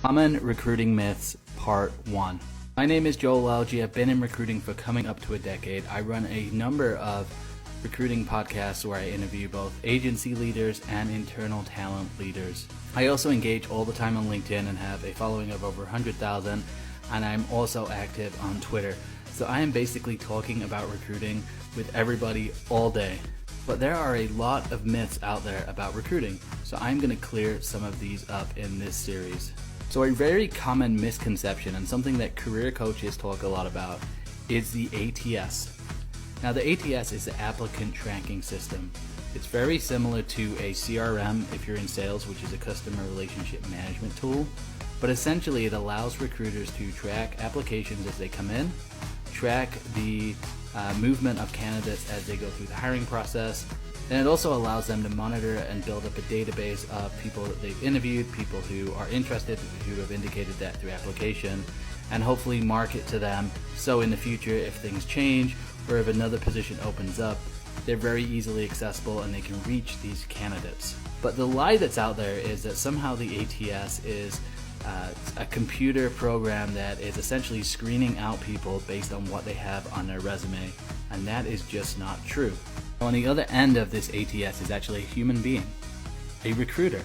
Common Recruiting Myths, Part 1. My name is Joel Algie. I've been in recruiting for coming up to a decade. I run a number of recruiting podcasts where I interview both agency leaders and internal talent leaders. I also engage all the time on LinkedIn and have a following of over 100,000, and I'm also active on Twitter. So I am basically talking about recruiting with everybody all day. But there are a lot of myths out there about recruiting, so I'm going to clear some of these up in this series. So a very common misconception, and something that career coaches talk a lot about, is the ATS. Now the ATS is the applicant tracking system. It's very similar to a CRM if you're in sales, which is a customer relationship management tool, but essentially it allows recruiters to track applications as they come in, track the movement of candidates as they go through the hiring process, and it also allows them to monitor and build up a database of people that they've interviewed, people who are interested, who have indicated that through application, and hopefully market to them so in the future if things change or if another position opens up, they're very easily accessible and they can reach these candidates. But the lie that's out there is that somehow the ATS is a computer program that is essentially screening out people based on what they have on their resume, and that is just not true. On the other end of this ATS is actually a human being, a recruiter.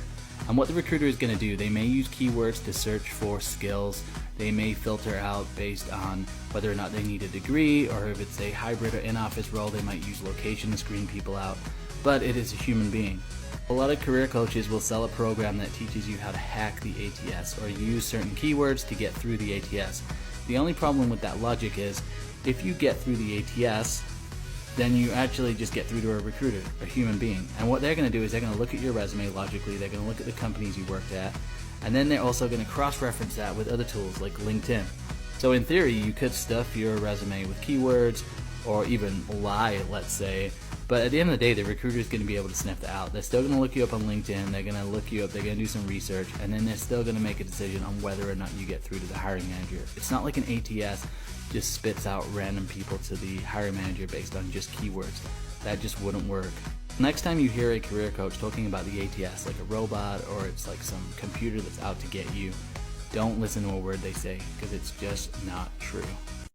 And what the recruiter is going to do, they may use keywords to search for skills. They may filter out based on whether or not they need a degree, or if it's a hybrid or in-office role, they might use location to screen people out. But it is a human being. A lot of career coaches will sell a program that teaches you how to hack the ATS or use certain keywords to get through the ATS. The only problem with that logic is if you get through the ATS, then you actually just get through to a recruiter, a human being. And what they're going to do is they're going to look at your resume logically, they're going to look at the companies you worked at, and then they're also going to cross-reference that with other tools like LinkedIn. So in theory, you could stuff your resume with keywords or even lie, let's say, but at the end of the day, the recruiter is going to be able to sniff that out. They're still going to look you up on LinkedIn, they're going to look you up, they're going to do some research, and then they're still going to make a decision on whether or not you get through to the hiring manager. It's not like an ATS just spits out random people to the hiring manager based on just keywords. That just wouldn't work. Next time you hear a career coach talking about the ATS like a robot or it's like some computer that's out to get you, don't listen to a word they say, because it's just not true.